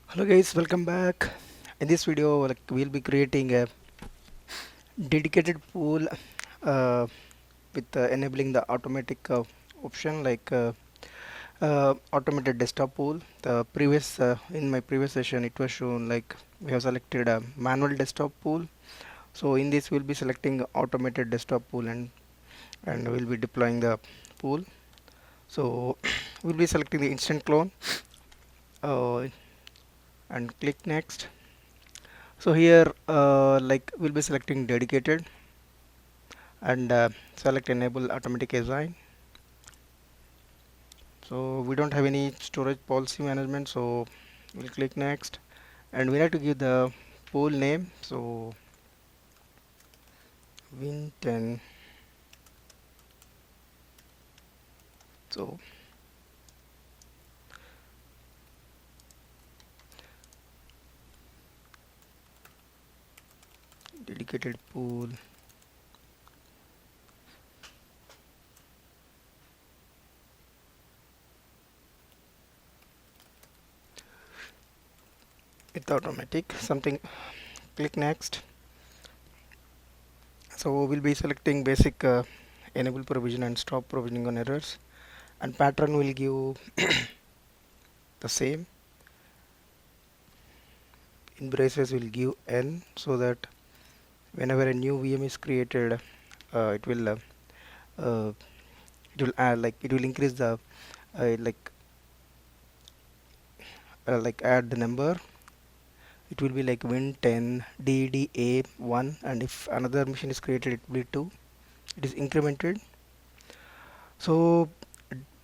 Hello guys, welcome back. In this video, we'll be creating a dedicated pool uh, with enabling the automatic option automated desktop pool. The previous in my previous session, it was shown like we have selected a manual desktop pool. So in this, we'll be selecting automated desktop pool and we'll be deploying the pool. So we'll be selecting the instant clone uh, and click next. So here we'll be selecting dedicated and select enable automatic assign. So we don't have any storage policy management, so we'll click next and we have to give the pool name. So win10. So dedicated pool. It's automatic something. Click next. So we'll be selecting basic enable provision and stop provisioning on errors, and pattern will give the same. In braces will give n, so that whenever a new VM is created, it will uh, it will increase the uh, like add the number. It will be like win10 DDA1, and if another machine is created, it will be 2. It is incremented. So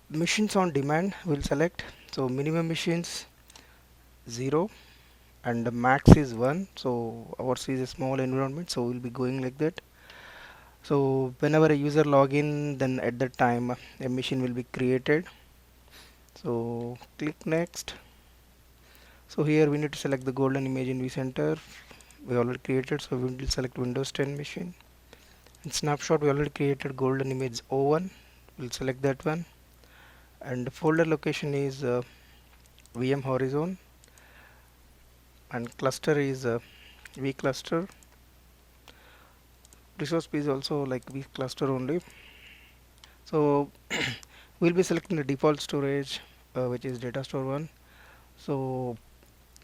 machines on demand will select. So minimum machines 0 and the max is 1. So ours is a small environment, so we'll be going like that. So whenever a user login, then at that time a machine will be created. So click next. So here we need to select the golden image in vCenter. We already created, so we will select Windows 10 machine. In snapshot, we already created golden image O1. We'll select that one. And the folder location is VM horizon, and cluster is V cluster. Resource is also like V cluster only. So we'll be selecting the default storage, which is data store 1. So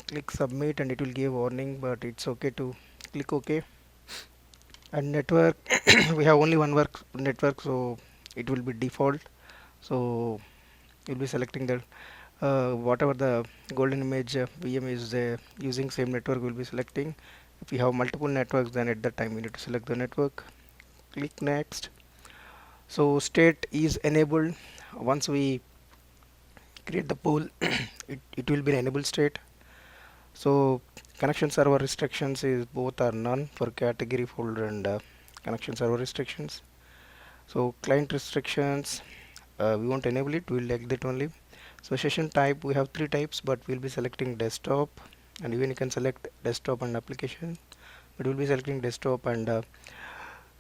click submit and it will give warning, but it's okay to click OK. And network, we have only one network, so it will be default. So you'll be selecting the whatever the golden image VM is using, same network we'll be selecting. If we have multiple networks, then at that time we need to select the network. Click next. So state is enabled. Once we create the pool, it will be an enabled state. So connection server restrictions is both are none for category folder and connection server restrictions. So client restrictions, we won't enable it, we'll exit only. So session type, we have 3 types, but we'll be selecting desktop, and even you can select desktop and application, but we'll be selecting desktop. And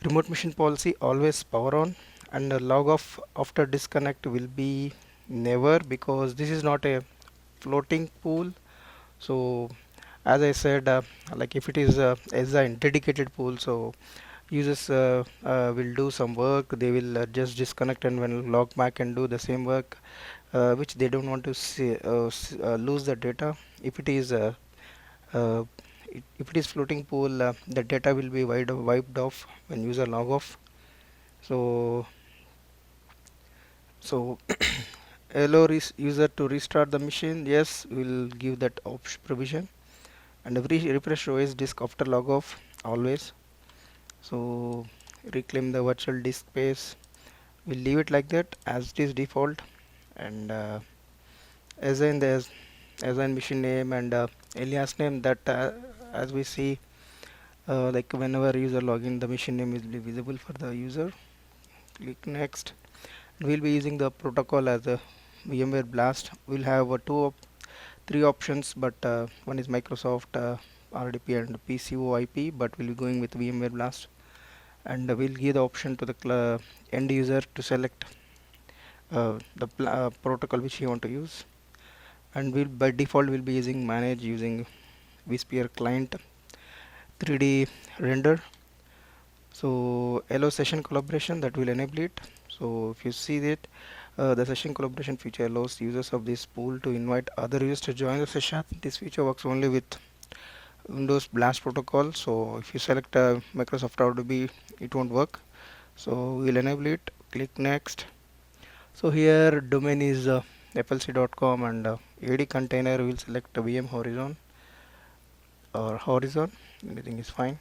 remote machine policy, always power on, and log off after disconnect will be never, because this is not a floating pool. So as I said, like if it is as a dedicated pool, so users will do some work, they will just disconnect and when log back and do the same work, which they don't want to see, lose the data. If it is uh, if it is floating pool, the data will be wiped off when user log off. So so allow user to restart the machine, yes, we'll give that option provision. And every refresh OS disk after log off, always. So reclaim the virtual disk space, we'll leave it like that as it is default. And assign the assign machine name and alias name, that as we see, like whenever user login, the machine name will be visible for the user. Click next. We'll be using the protocol as a VMware Blast. We'll have three options, but one is Microsoft RDP and PCO IP, but we'll be going with VMware Blast. And we'll give the option to the end user to select the protocol which you want to use. and will by default will be using manage using vSphere client 3D render. So allow session collaboration, that will enable it. So if you see that the session collaboration feature allows users of this pool to invite other users to join the session. This feature works only with Windows Blast protocol. So if you select Microsoft Adobe, it won't work. So we'll enable it. Click next. So here domain is flc.com, and AD container will select VM horizon or horizon. Anything is fine.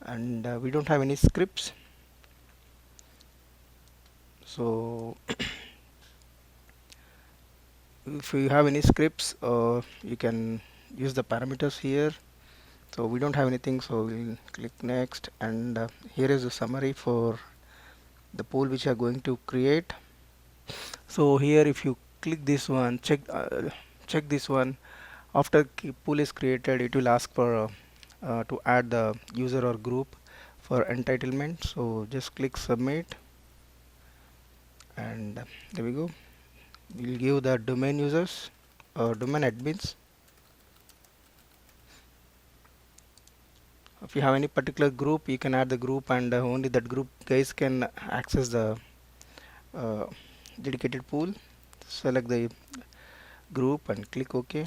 And we don't have any scripts. So if you have any scripts, you can use the parameters here. So we don't have anything, so we'll click next, and here is a summary for the pool which you are going to create. So here if you click this one, check this one. After pool is created, it will ask for to add the user or group for entitlement. So just click submit, and there we go. We'll give the domain users or domain admins. If you have any particular group, you can add the group, and only that group guys can access the uh, dedicated pool. Select the group and click OK.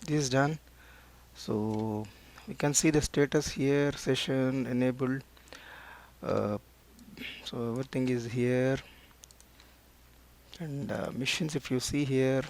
This is done. So we can see the status here, session enabled. uh, so everything is here, and missions, if you see here,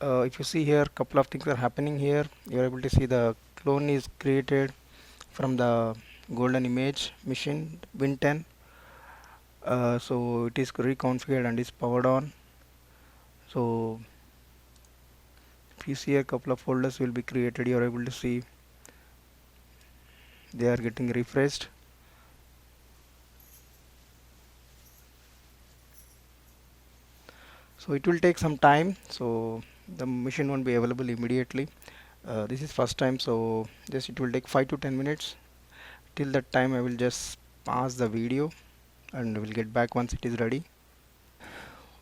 if you see here, couple of things are happening here. You're able to see the clone is created from the golden image machine Win10. So it is reconfigured and is powered on. So if you see, a couple of folders will be created. You are able to see they are getting refreshed. So it will take some time, so the machine won't be available immediately. This is first time, so just it will take 5 to 10 minutes. Till that time I will just pause the video and we'll get back once it is ready.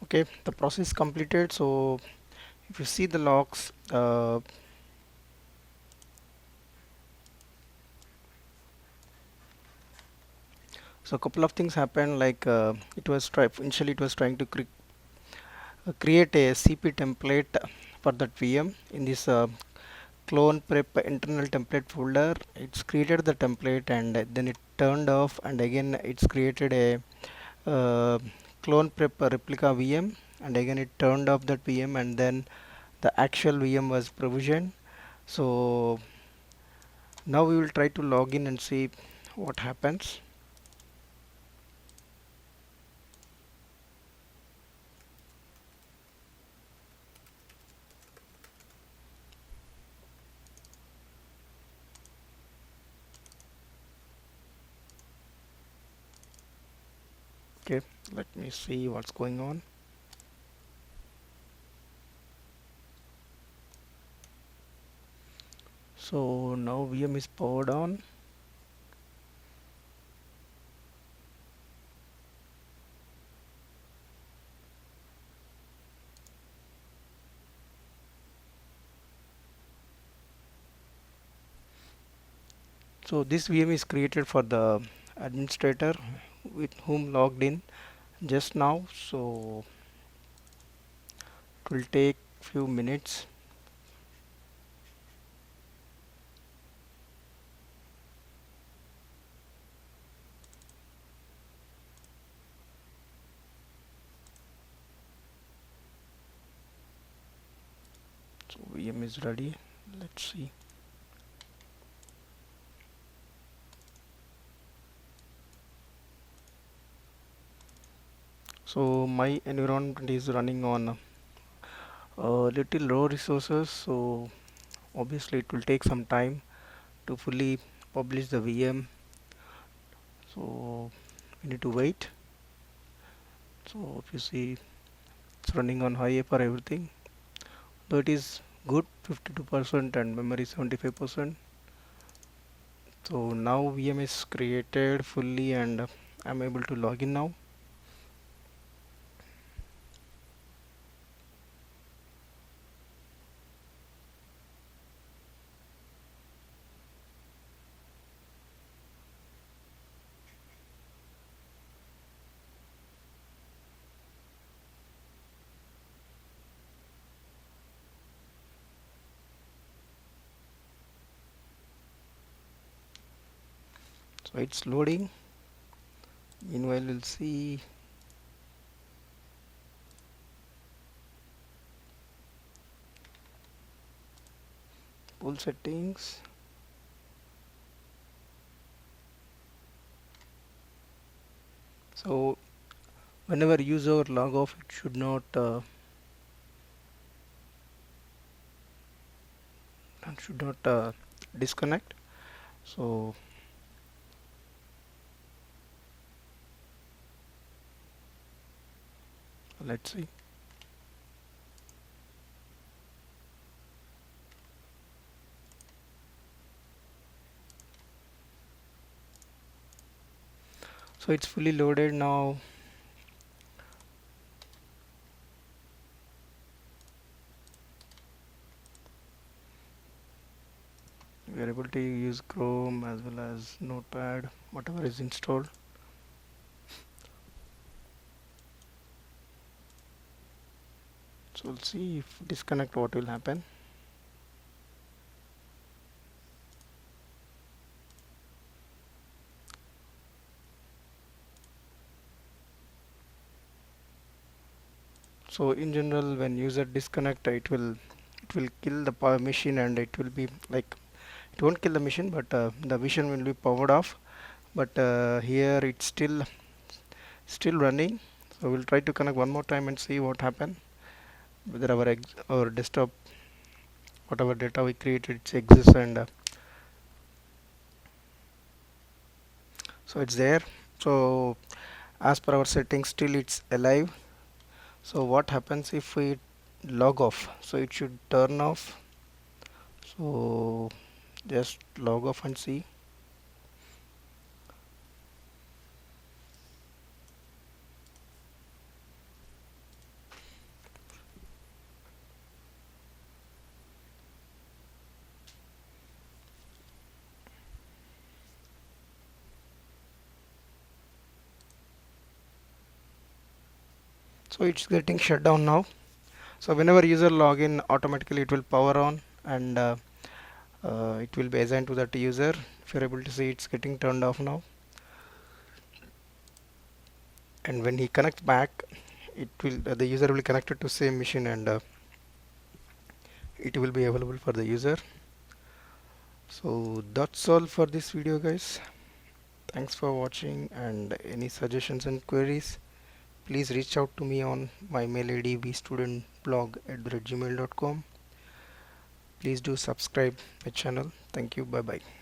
Okay, the process completed. So if you see the logs, so a couple of things happened, like initially it was trying to create a CP template for that VM in this clone prep internal template folder. It's created the template, and then it turned off, and again it's created a clone prep replica VM, and again it turned off that VM, and then the actual VM was provisioned. So now we will try to log in and see what happens. Okay, let me see what's going on. So now VM is powered on. So this VM is created for the administrator with whom logged in just now. So it will take few minutes. So VM is ready. Let's see. So my environment is running on little low resources, so obviously it will take some time to fully publish the VM, so we need to wait. So if you see, it's running on high for everything, though it is good 52% and memory 75%. So now VM is created fully and I'm able to log in now. So it's loading. Meanwhile, we'll see full settings. So whenever user log off, it should not disconnect. So let's see. So it's fully loaded now. We are able to use Chrome as well as Notepad, whatever is installed. So we'll see if disconnect what will happen. So in general, when user disconnect, it will kill the power machine, and it will be like, it won't kill the machine, but the machine will be powered off. But here it's still running. So we'll try to connect one more time and see what happen. Whether our desktop, whatever data we created, it exists, and so it's there. So as per our settings, still it's alive. So what happens if we log off? So it should turn off. So just log off and see. So it's getting shut down now. So whenever user login, automatically it will power on, and it will be assigned to that user. If you're able to see, it's getting turned off now. And when he connects back, it will the user will connect it to same machine, and it will be available for the user. So that's all for this video, guys. Thanks for watching, and any suggestions and queries, please reach out to me on my mail id vstudentblog@gmail.com. Please do subscribe my channel. Thank you. Bye bye.